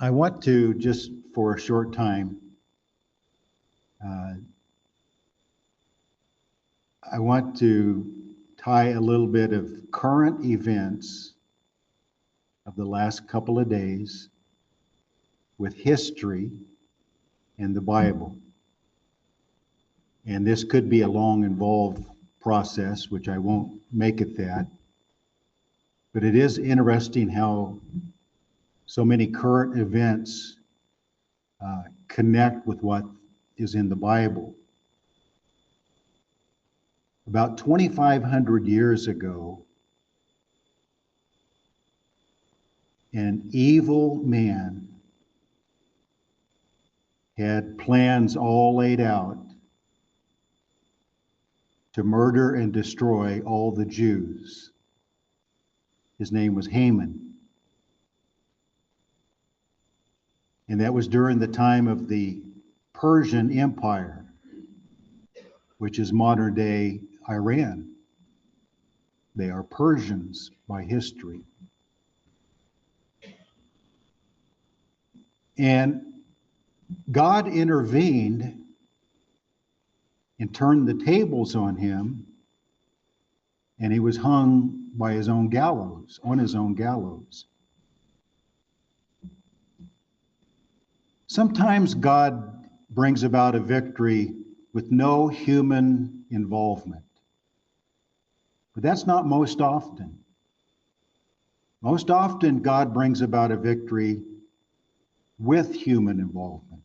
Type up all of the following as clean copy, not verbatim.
I want to, just for a short time, I want to tie a little bit of current events of the last couple of days with history and the Bible. And this could be a long, involved process, which I won't make it that. But it is interesting how so many current events connect with what is in the Bible. About 2,500 years ago, an evil man had plans all laid out to murder and destroy all the Jews. His name was Haman. And that was during the time of the Persian Empire, which is modern day Iran. They are Persians by history. And God intervened and turned the tables on him, and he was hung by his own gallows, on his own gallows. Sometimes God brings about a victory with no human involvement. But that's not most often. Most often, God brings about a victory with human involvement,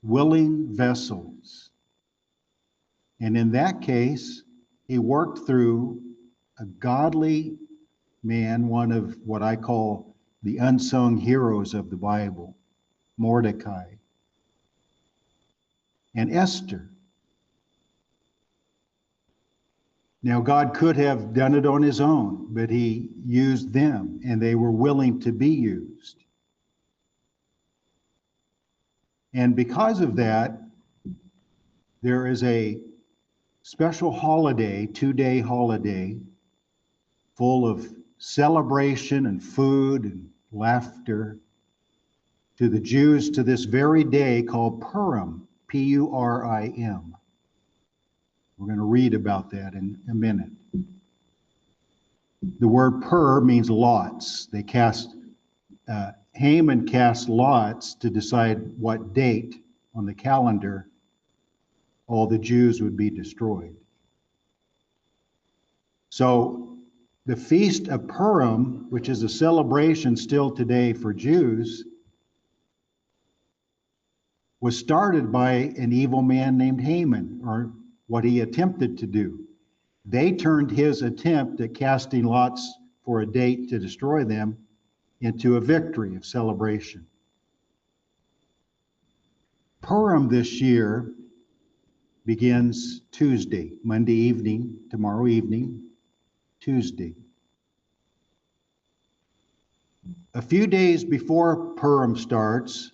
willing vessels. And in that case, he worked through a godly man, one of what I call the unsung heroes of the Bible, Mordecai and Esther. Now, God could have done it on his own, but he used them, and they were willing to be used. And because of that, there is a special holiday, 2-day holiday, full of celebration and food and laughter to the Jews to this very day called Purim, P-U-R-I-M. We're going to read about that in a minute. The word pur means lots. They Haman cast lots to decide what date on the calendar all the Jews would be destroyed. So the Feast of Purim, which is a celebration still today for Jews, was started by an evil man named Haman, or what he attempted to do. They turned his attempt at casting lots for a date to destroy them into a victory of celebration. Purim this year begins Tuesday, Monday evening, tomorrow evening, Tuesday. A few days before Purim starts,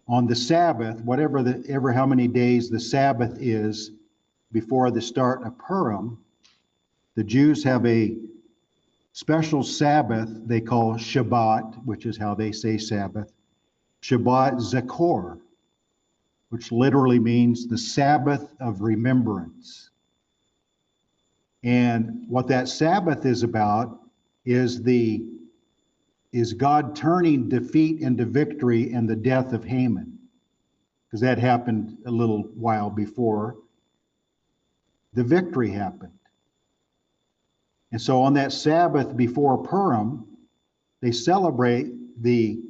on the Sabbath, how many days the Sabbath is before the start of Purim, the Jews have a special Sabbath they call Shabbat, which is how they say Sabbath, Shabbat Zakor, which literally means the Sabbath of remembrance. And what that Sabbath is about is God turning defeat into victory and the death of Haman, because that happened a little while before the victory happened. And so on that Sabbath before Purim, they celebrate the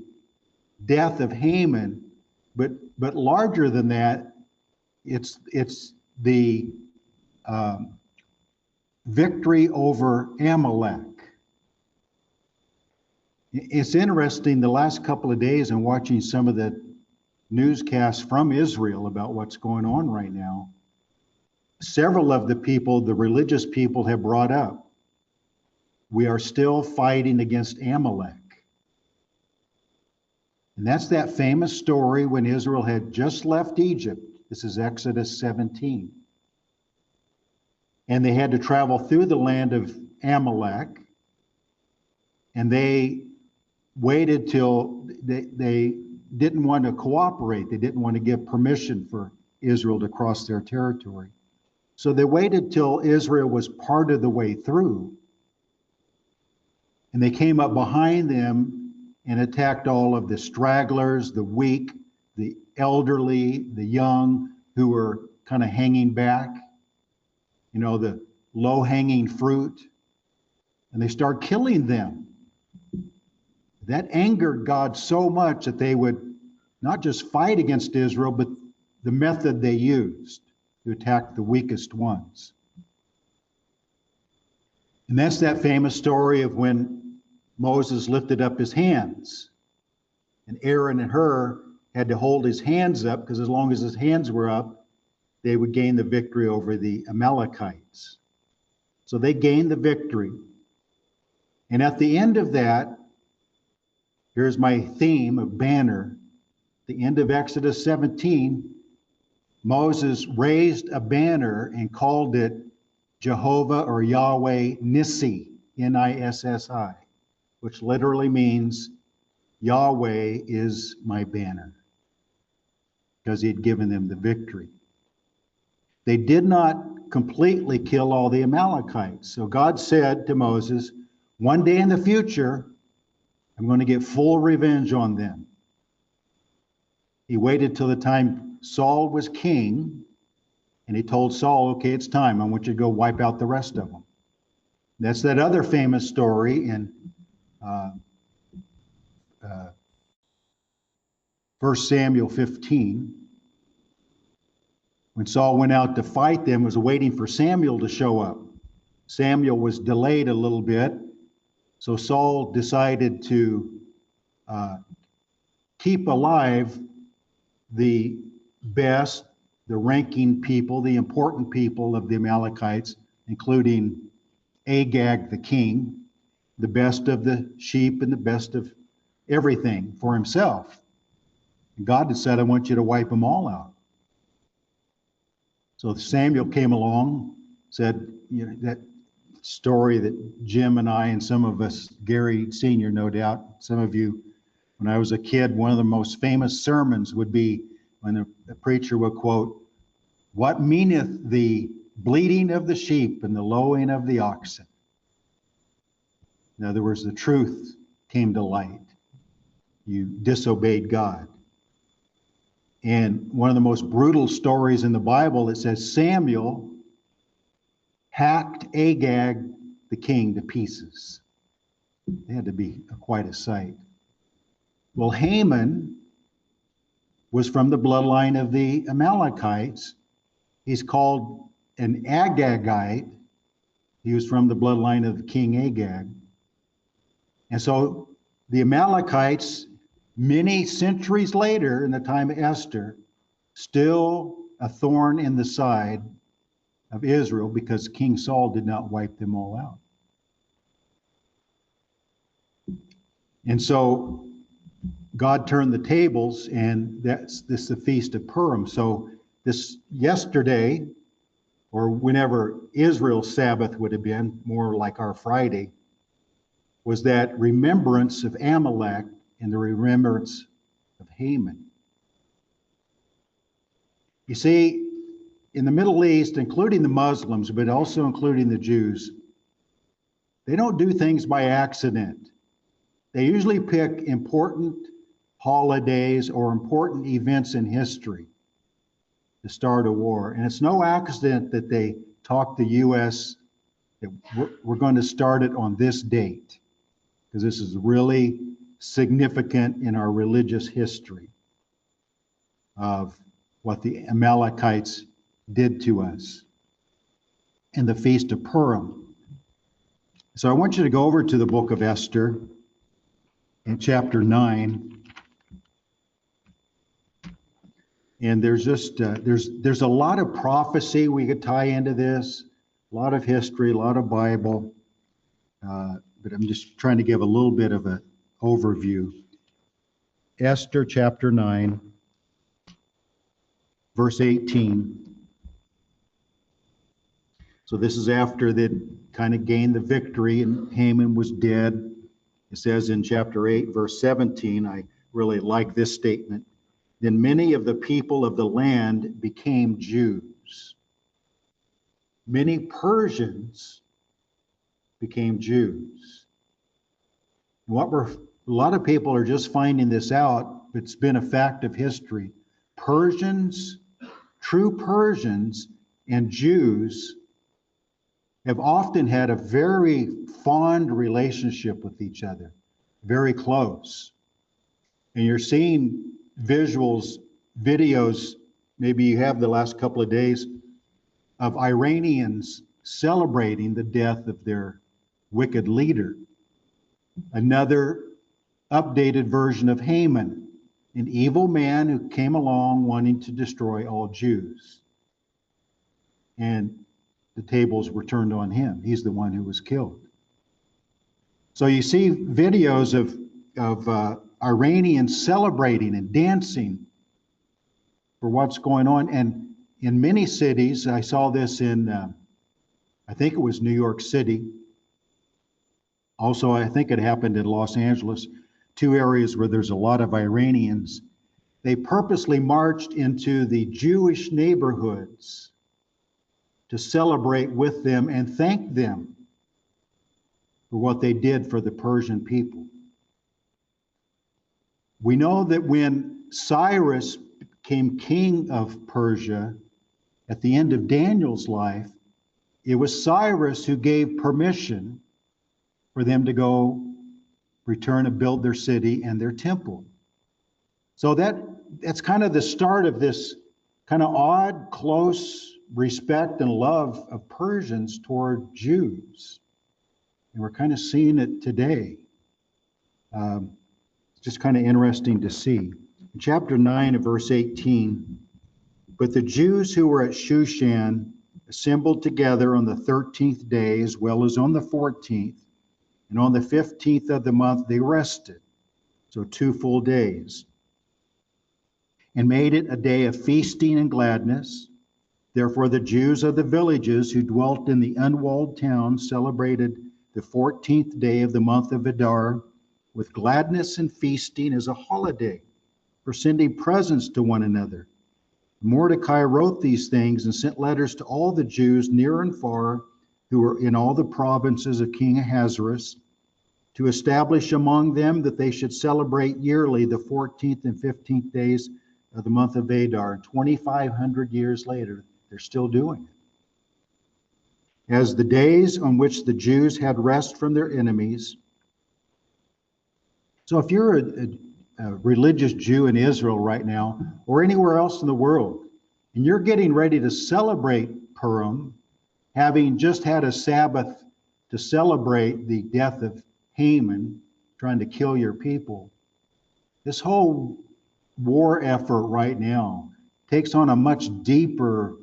death of Haman, but larger than that, it's the victory over Amalek. It's interesting, the last couple of days I'm watching some of the newscasts from Israel about what's going on right now. Several of the people, the religious people, have brought up, we are still fighting against Amalek. And that's that famous story when Israel had just left Egypt. This is Exodus 17. And they had to travel through the land of Amalek. And they waited till they didn't want to cooperate. They didn't want to give permission for Israel to cross their territory. So they waited till Israel was part of the way through. And they came up behind them and attacked all of the stragglers, the weak, the elderly, the young, who were kind of hanging back, the low-hanging fruit. And they start killing them. That angered God so much that they would not just fight against Israel, but the method they used to attack the weakest ones. And that's that famous story of when Moses lifted up his hands. And Aaron and Hur had to hold his hands up, because as long as his hands were up, they would gain the victory over the Amalekites. So they gained the victory. And at the end of that, here's my theme of banner. The end of Exodus 17, Moses raised a banner and called it Jehovah or Yahweh Nissi, Nissi, which literally means Yahweh is my banner, because he had given them the victory. They did not completely kill all the Amalekites. So God said to Moses, one day in the future, I'm going to get full revenge on them. He waited till the time Saul was king, and he told Saul, okay, it's time. I want you to go wipe out the rest of them. That's that other famous story in 1 Samuel 15. When Saul went out to fight them, was waiting for Samuel to show up. Samuel was delayed a little bit, so Saul decided to keep alive the best, the ranking people, the important people of the Amalekites, including Agag the king, the best of the sheep and the best of everything for himself. And God had said, I want you to wipe them all out. So Samuel came along, said, that story that Jim and I and some of us, Gary Sr., no doubt, some of you, when I was a kid, one of the most famous sermons would be when the preacher would quote, what meaneth the bleating of the sheep and the lowing of the oxen? In other words, the truth came to light. You disobeyed God. And one of the most brutal stories in the Bible, it says Samuel hacked Agag the king to pieces. It had to be quite a sight. Well, Haman was from the bloodline of the Amalekites. He's called an Agagite. He was from the bloodline of King Agag. And so the Amalekites, many centuries later, in the time of Esther, still a thorn in the side of Israel, because King Saul did not wipe them all out. And so God turned the tables, and this is the Feast of Purim. So this yesterday, or whenever Israel's Sabbath would have been, more like our Friday, was that remembrance of Amalek and the remembrance of Haman. You see, in the Middle East, including the Muslims, but also including the Jews, they don't do things by accident. They usually pick important holidays or important events in history to start a war. And it's no accident that they talk the U.S. that we're going to start it on this date, because this is really significant in our religious history of what the Amalekites did to us in the Feast of Purim. So I want you to go over to the book of Esther in chapter 9. And there's just, there's a lot of prophecy we could tie into this, a lot of history, a lot of Bible, but I'm just trying to give a little bit of an overview. Esther chapter 9, verse 18. So this is after they kind of gained the victory and Haman was dead. It says in chapter 8, verse 17, I really like this statement. Then many of the people of the land became Jews. Many Persians became Jews. A lot of people are just finding this out. It's been a fact of history. Persians, true Persians and Jews have often had a very fond relationship with each other, very close. And you're seeing visuals, videos, maybe you have the last couple of days, of Iranians celebrating the death of their wicked leader. Another updated version of Haman, an evil man who came along wanting to destroy all Jews. And the tables were turned on him. He's the one who was killed. So you see videos of Iranians celebrating and dancing for what's going on. And in many cities, I saw this in, I think it was New York City. Also, I think it happened in Los Angeles, two areas where there's a lot of Iranians. They purposely marched into the Jewish neighborhoods to celebrate with them and thank them for what they did for the Persian people. We know that when Cyrus became king of Persia at the end of Daniel's life, it was Cyrus who gave permission for them to go return and build their city and their temple. So that's kind of the start of this kind of odd, close respect and love of Persians toward Jews. And we're kind of seeing it today. It's just kind of interesting to see. In chapter 9 of verse 18, but the Jews who were at Shushan assembled together on the 13th day as well as on the 14th, and on the 15th of the month they rested, so 2 full days, and made it a day of feasting and gladness. Therefore the Jews of the villages who dwelt in the unwalled towns celebrated the 14th day of the month of Adar with gladness and feasting as a holiday, for sending presents to one another. Mordecai wrote these things and sent letters to all the Jews near and far who were in all the provinces of King Ahasuerus, to establish among them that they should celebrate yearly the 14th and 15th days of the month of Adar. 2,500 years later, they're still doing it. As the days on which the Jews had rest from their enemies. So if you're a religious Jew in Israel right now, or anywhere else in the world, and you're getting ready to celebrate Purim, having just had a Sabbath to celebrate the death of Haman, trying to kill your people, this whole war effort right now takes on a much deeper,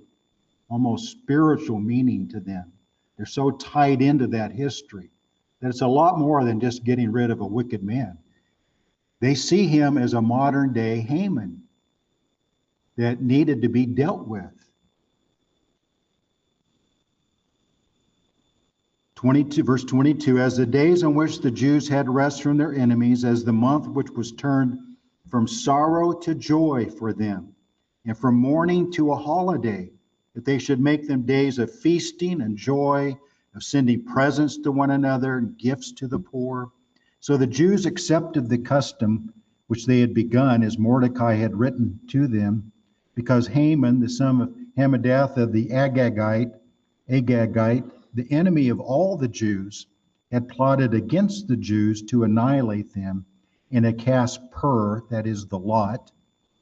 almost spiritual meaning to them. They're so tied into that history that it's a lot more than just getting rid of a wicked man. They see him as a modern day Haman that needed to be dealt with. 22, verse 22, as the days on which the Jews had rest from their enemies, as the month which was turned from sorrow to joy for them, and from mourning to a holiday, that they should make them days of feasting and joy, of sending presents to one another and gifts to the poor. So the Jews accepted the custom which they had begun, as Mordecai had written to them, because Haman, the son of Hammedatha the Agagite, the enemy of all the Jews, had plotted against the Jews to annihilate them, and had cast pur, that is the lot,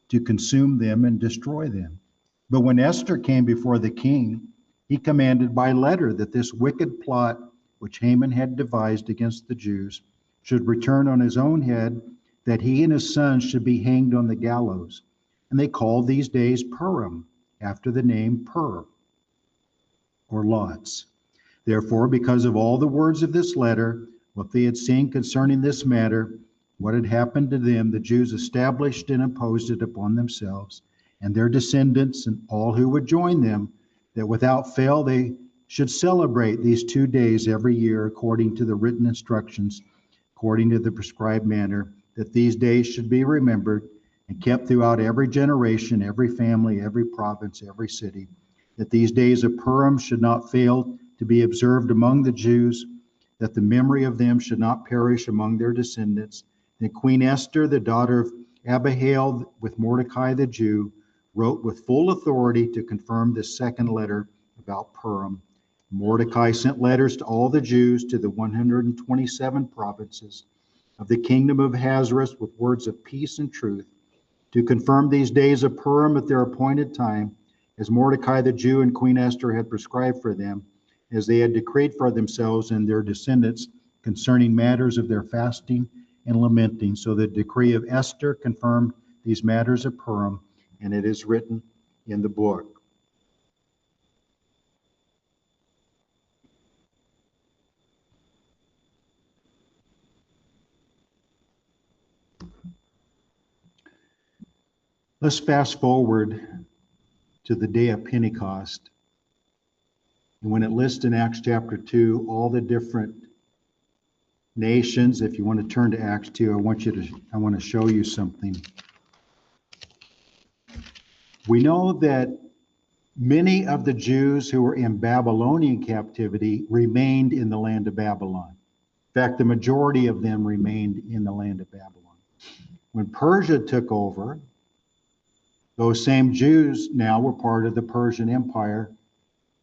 to consume them and destroy them. But when Esther came before the king, he commanded by letter that this wicked plot which Haman had devised against the Jews should return on his own head, that he and his sons should be hanged on the gallows. And they called these days Purim, after the name Pur, or lots. Therefore, because of all the words of this letter, what they had seen concerning this matter, what had happened to them, the Jews established and imposed it upon themselves and their descendants and all who would join them, that without fail they should celebrate these 2 days every year according to the written instructions, according to the prescribed manner, that these days should be remembered and kept throughout every generation, every family, every province, every city, that these days of Purim should not fail to be observed among the Jews, that the memory of them should not perish among their descendants. And Queen Esther, the daughter of Abihail, with Mordecai the Jew, wrote with full authority to confirm this second letter about Purim. Mordecai sent letters to all the Jews to the 127 provinces of the kingdom of Ahasuerus with words of peace and truth, to confirm these days of Purim at their appointed time, as Mordecai the Jew and Queen Esther had prescribed for them, as they had decreed for themselves and their descendants concerning matters of their fasting and lamenting. So the decree of Esther confirmed these matters of Purim, and it is written in the book. Let's fast forward to the day of Pentecost. And when it lists in Acts chapter 2 all the different nations, if you want to turn to Acts 2, I want to show you something. We know that many of the Jews who were in Babylonian captivity remained in the land of Babylon. In fact, the majority of them remained in the land of Babylon. When Persia took over, those same Jews now were part of the Persian Empire,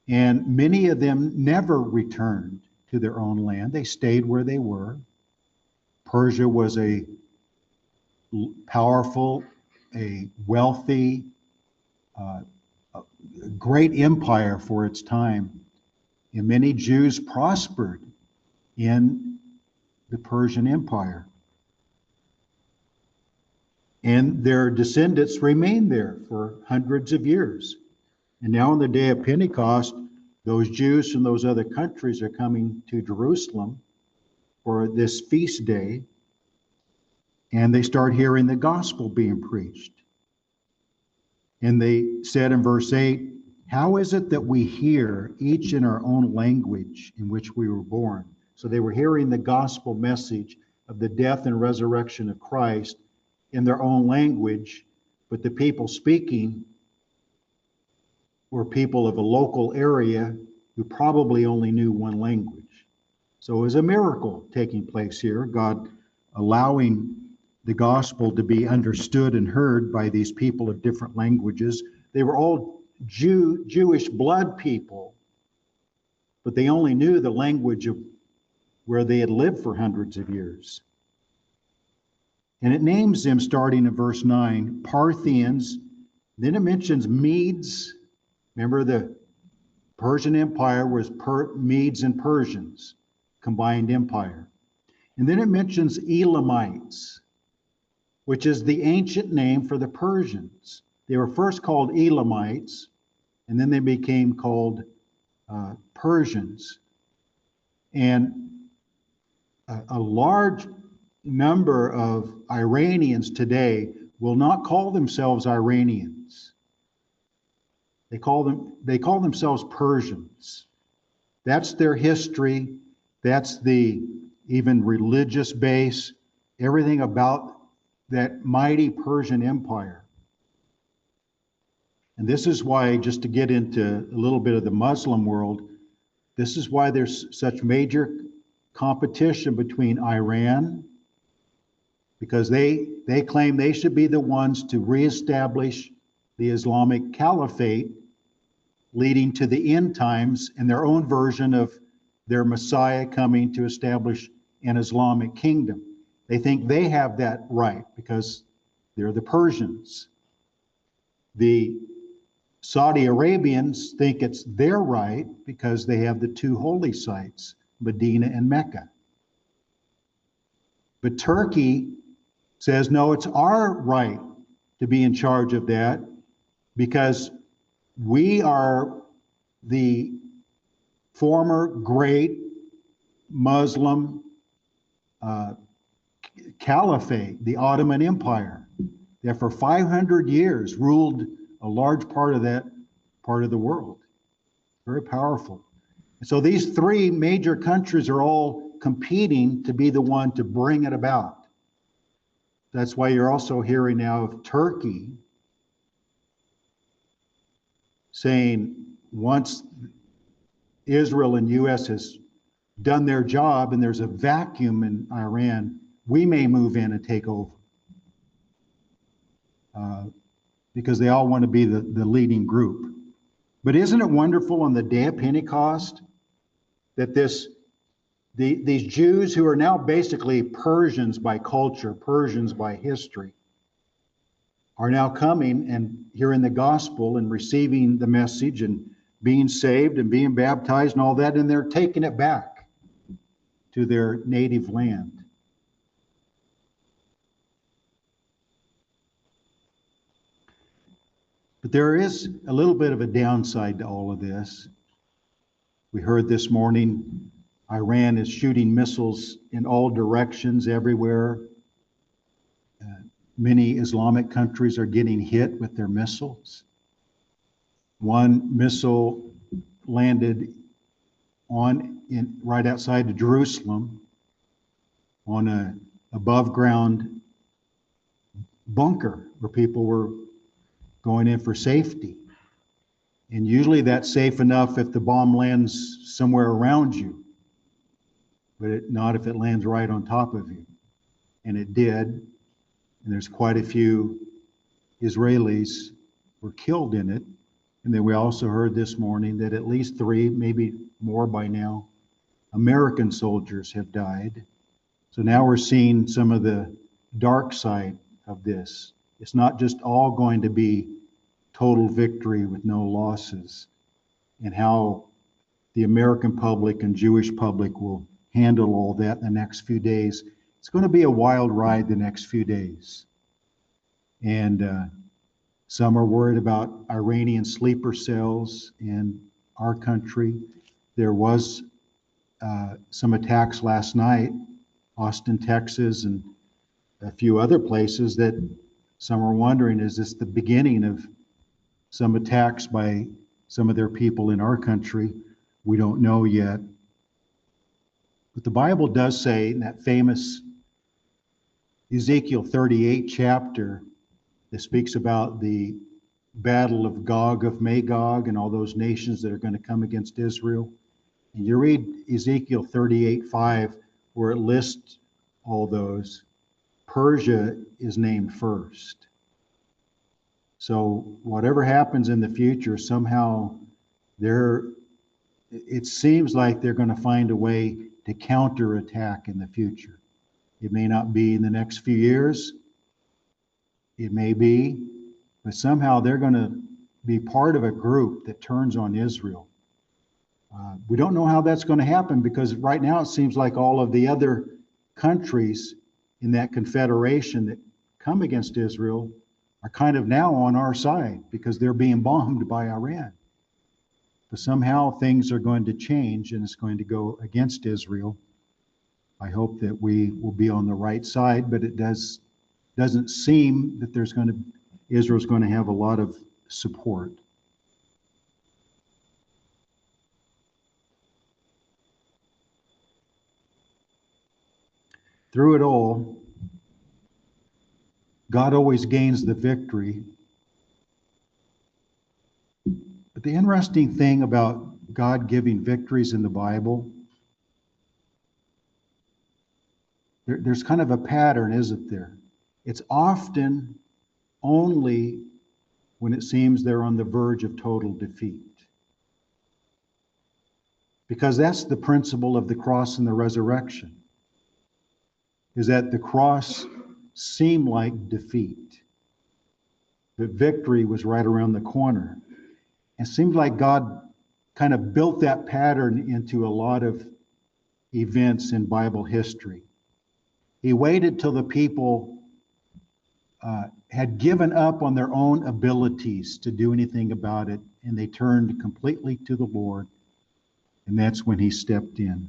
and many of them never returned to their own land. They stayed where they were. Persia was a powerful, a wealthy, a great empire for its time. And many Jews prospered in the Persian Empire. And their descendants remained there for hundreds of years. And now on the day of Pentecost, those Jews from those other countries are coming to Jerusalem for this feast day, and they start hearing the gospel being preached. And they said in verse 8, "How is it that we hear each in our own language in which we were born?" So they were hearing the gospel message of the death and resurrection of Christ in their own language, but the people speaking were people of a local area who probably only knew one language. So it was a miracle taking place here, God allowing the gospel to be understood and heard by these people of different languages. They were all Jewish blood people, but they only knew the language of where they had lived for hundreds of years. And it names them, starting in verse 9, Parthians. Then it mentions Medes. Remember, the Persian Empire was Medes and Persians, combined empire. And then it mentions Elamites, which is the ancient name for the Persians. They were first called Elamites, and then they became called Persians. And a large number of Iranians today will not call themselves Iranians. They call themselves Persians. That's their history. That's the even religious base, everything about that mighty Persian Empire. And this is why, just to get into a little bit of the Muslim world, this is why there's such major competition between Iran, because they claim they should be the ones to reestablish the Islamic Caliphate, leading to the end times and their own version of their Messiah coming to establish an Islamic kingdom. They think they have that right because they're the Persians. The Saudi Arabians think it's their right because they have the two holy sites, Medina and Mecca. But Turkey says, no, it's our right to be in charge of that because we are the former great Muslim caliphate, the Ottoman Empire, that for 500 years ruled a large part of that part of the world. Very powerful. And so these three major countries are all competing to be the one to bring it about. That's why you're also hearing now of Turkey saying once Israel and U.S. has done their job and there's a vacuum in Iran, we may move in and take over. Because they all want to be the leading group. But isn't it wonderful on the day of Pentecost that these Jews who are now basically Persians by culture, Persians by history, are now coming and hearing the gospel and receiving the message and being saved and being baptized and all that, and they're taking it back to their native land. But there is a little bit of a downside to all of this. We heard this morning, Iran is shooting missiles in all directions everywhere. Many Islamic countries are getting hit with their missiles. One missile landed right outside of Jerusalem on an above ground bunker where people were going in for safety. And usually that's safe enough if the bomb lands somewhere around you, but not if it lands right on top of you. And it did. And there's quite a few Israelis were killed in it. And then we also heard this morning that at least 3, maybe more by now, American soldiers have died. So now we're seeing some of the dark side of this. It's not just all going to be total victory with no losses, and how the American public and Jewish public will handle all that in the next few days. It's going to be a wild ride the next few days. And some are worried about Iranian sleeper cells in our country. There was some attacks last night, Austin, Texas, and a few other places that some are wondering, is this the beginning of some attacks by some of their people in our country? We don't know yet. But the Bible does say in that famous Ezekiel 38 chapter that speaks about the battle of Gog of Magog and all those nations that are going to come against Israel. And you read Ezekiel 38:5, where it lists all those. Persia is named first. So whatever happens in the future, somehow it seems like they're going to find a way to counterattack in the future. It may not be in the next few years. It may be, but somehow they're going to be part of a group that turns on Israel. We don't know how that's going to happen, because right now it seems like all of the other countries in that confederation that come against Israel are kind of now on our side because they're being bombed by Iran. But somehow things are going to change and it's going to go against Israel. I hope that we will be on the right side, but it doesn't seem that Israel's going to have a lot of support. Through it all, God always gains the victory. But the interesting thing about God giving victories in the Bible, there's kind of a pattern, isn't there? It's often only when it seems they're on the verge of total defeat. Because that's the principle of the cross and the resurrection, is that the cross seemed like defeat, but victory was right around the corner. It seemed like God kind of built that pattern into a lot of events in Bible history. He waited till the people had given up on their own abilities to do anything about it, and they turned completely to the Lord, and that's when he stepped in.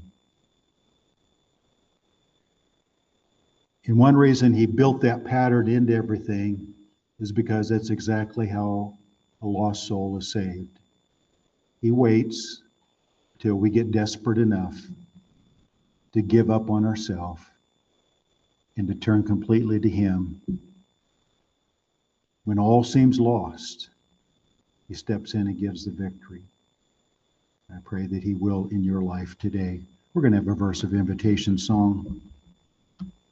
And one reason he built that pattern into everything is because that's exactly how a lost soul is saved. He waits till we get desperate enough to give up on ourselves and to turn completely to Him. When all seems lost, He steps in and gives the victory. I pray that He will in your life today. We're going to have a verse of invitation song.